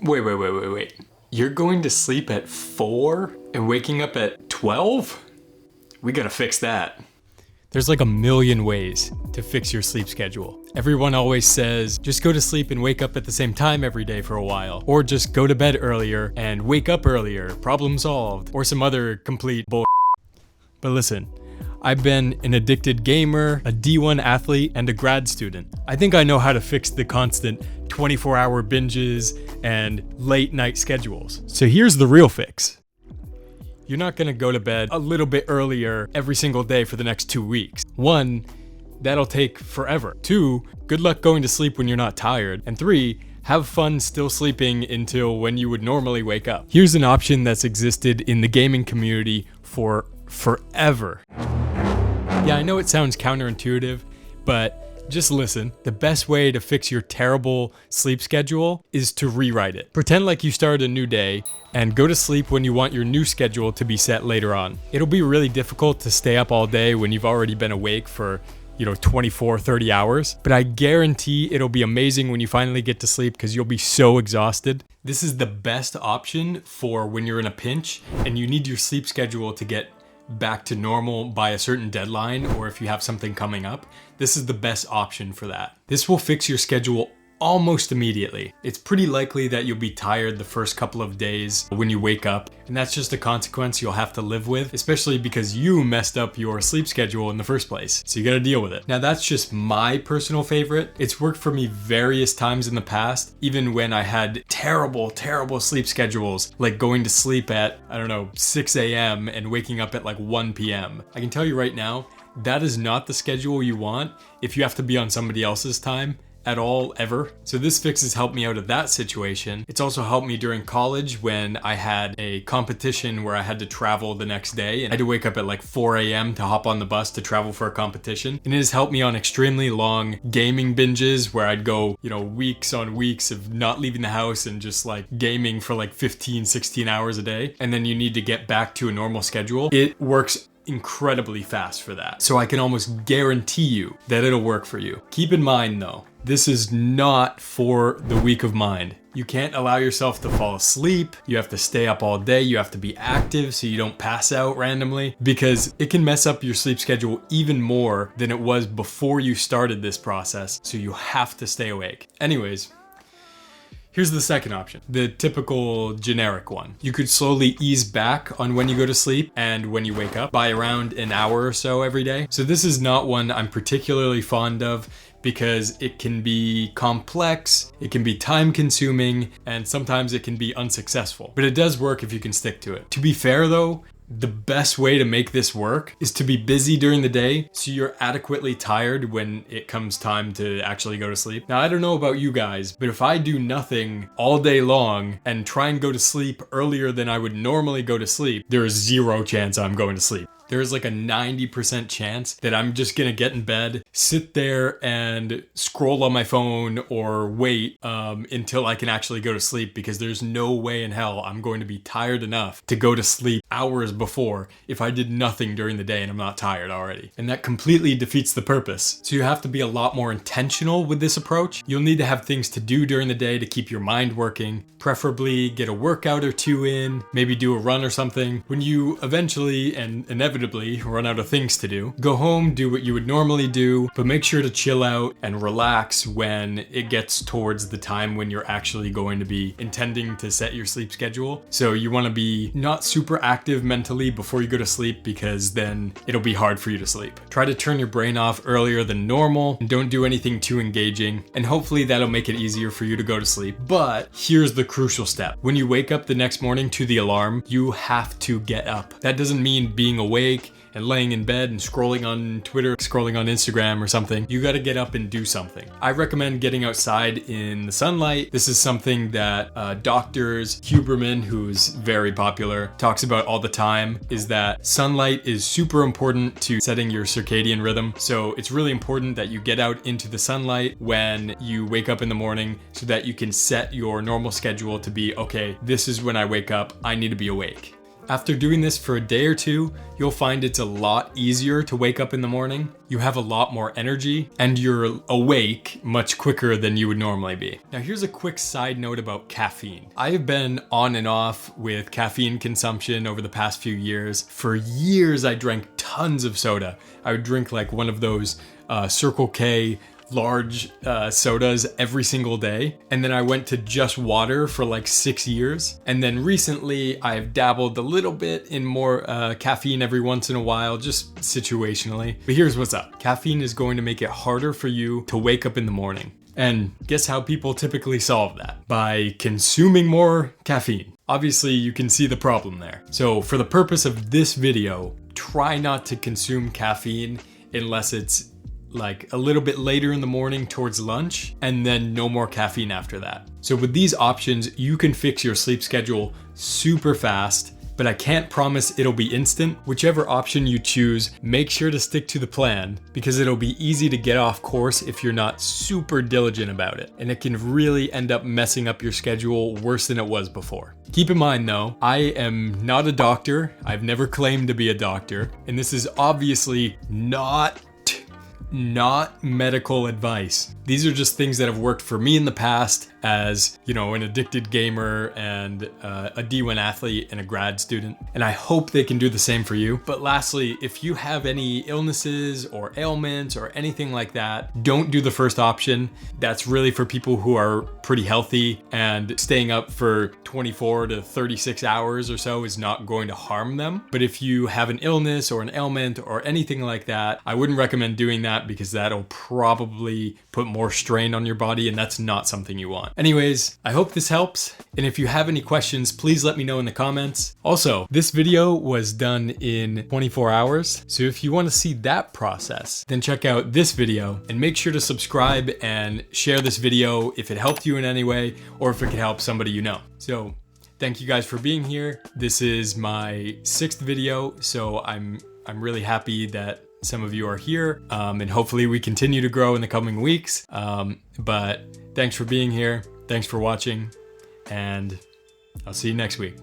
Wait. You're going to sleep at 4 and waking up at 12? We gotta fix that. There's like a million ways to fix your sleep schedule. Everyone always says, just go to sleep and wake up at the same time every day for a while. Or just go to bed earlier and wake up earlier, problem solved. Or some other complete bull. But listen, I've been an addicted gamer, a D1 athlete, and a grad student. I think I know how to fix the constant 24-hour binges and late night schedules. So here's the real fix. You're not gonna go to bed a little bit earlier every single day for the next 2 weeks. 1, that'll take forever. 2, good luck going to sleep when you're not tired. And 3, have fun still sleeping until when you would normally wake up. Here's an option that's existed in the gaming community for forever. Yeah, I know it sounds counterintuitive, but just listen. The best way to fix your terrible sleep schedule is to rewrite it. Pretend like you started a new day and go to sleep when you want your new schedule to be set later on. It'll be really difficult to stay up all day when you've already been awake for 24, 30 hours, but I guarantee it'll be amazing when you finally get to sleep because you'll be so exhausted. This is the best option for when you're in a pinch and you need your sleep schedule to get back to normal by a certain deadline, or if you have something coming up. This is the best option for that. This will fix your schedule almost immediately. It's pretty likely that you'll be tired the first couple of days when you wake up, and that's just a consequence you'll have to live with, especially because you messed up your sleep schedule in the first place. So you gotta deal with it. Now that's just my personal favorite. It's worked for me various times in the past, even when I had terrible sleep schedules, like going to sleep at, 6 a.m. and waking up at like 1 p.m. I can tell you right now, that is not the schedule you want if you have to be on somebody else's time at all, ever. So this fix has helped me out of that situation. It's also helped me during college when I had a competition where I had to travel the next day and I had to wake up at like 4 a.m. to hop on the bus to travel for a competition. And it has helped me on extremely long gaming binges where I'd go, weeks on weeks of not leaving the house and just like gaming for like 15, 16 hours a day. And then you need to get back to a normal schedule. It works incredibly fast for that. So I can almost guarantee you that it'll work for you. Keep in mind though, this is not for the weak of mind. You can't allow yourself to fall asleep. You have to stay up all day. You have to be active so you don't pass out randomly, because it can mess up your sleep schedule even more than it was before you started this process. So you have to stay awake. Anyways, here's the second option, the typical generic one. You could slowly ease back on when you go to sleep and when you wake up by around an hour or so every day. So this is not one I'm particularly fond of because it can be complex, it can be time consuming, and sometimes it can be unsuccessful. But it does work if you can stick to it. To be fair though, the best way to make this work is to be busy during the day so you're adequately tired when it comes time to actually go to sleep. Now, I don't know about you guys, but if I do nothing all day long and try and go to sleep earlier than I would normally go to sleep, there is zero chance I'm going to sleep. There is like a 90% chance that I'm just gonna get in bed, sit there and scroll on my phone or wait until I can actually go to sleep, because there's no way in hell I'm going to be tired enough to go to sleep hours before if I did nothing during the day and I'm not tired already. And that completely defeats the purpose. So you have to be a lot more intentional with this approach. You'll need to have things to do during the day to keep your mind working, preferably get a workout or two in, maybe do a run or something. When you eventually and inevitably run out of things to do, go home, do what you would normally do, but make sure to chill out and relax when it gets towards the time when you're actually going to be intending to set your sleep schedule. So you want to be not super active mentally before you go to sleep, because then it'll be hard for you to sleep. Try to turn your brain off earlier than normal and don't do anything too engaging, and hopefully that'll make it easier for you to go to sleep. But here's the crucial step. When you wake up the next morning to the alarm, you have to get up. That doesn't mean being awake and laying in bed and scrolling on Twitter, scrolling on Instagram or something. You gotta get up and do something. I recommend getting outside in the sunlight. This is something that doctors, Huberman, who's very popular, talks about all the time, is that sunlight is super important to setting your circadian rhythm. So it's really important that you get out into the sunlight when you wake up in the morning so that you can set your normal schedule to be, okay, this is when I wake up, I need to be awake. After doing this for a day or two, you'll find it's a lot easier to wake up in the morning. You have a lot more energy and you're awake much quicker than you would normally be. Now here's a quick side note about caffeine. I have been on and off with caffeine consumption over the past few years. For years I drank tons of soda. I would drink like one of those Circle K large sodas every single day. And then I went to just water for like 6 years. And then recently I've dabbled a little bit in more caffeine every once in a while, just situationally. But here's what's up. Caffeine is going to make it harder for you to wake up in the morning. And guess how people typically solve that? By consuming more caffeine. Obviously you can see the problem there. So for the purpose of this video, try not to consume caffeine unless it's like a little bit later in the morning towards lunch, and then no more caffeine after that. So with these options, you can fix your sleep schedule super fast, but I can't promise it'll be instant. Whichever option you choose, make sure to stick to the plan because it'll be easy to get off course if you're not super diligent about it. And it can really end up messing up your schedule worse than it was before. Keep in mind though, I am not a doctor. I've never claimed to be a doctor. And this is obviously not medical advice. These are just things that have worked for me in the past as, you know, an addicted gamer and a D1 athlete and a grad student. And I hope they can do the same for you. But lastly, if you have any illnesses or ailments or anything like that, don't do the first option. That's really for people who are pretty healthy, and staying up for 24 to 36 hours or so is not going to harm them. But if you have an illness or an ailment or anything like that, I wouldn't recommend doing that because that'll probably put more strain on your body, and that's not something you want. Anyways, I hope this helps. And if you have any questions, please let me know in the comments. Also, this video was done in 24 hours. So if you want to see that process, then check out this video and make sure to subscribe and share this video if it helped you in any way or if it could help somebody you know. So thank you guys for being here. This is my 6th video, so I'm really happy that some of you are here, and hopefully we continue to grow in the coming weeks. But thanks for being here. Thanks for watching, and I'll see you next week.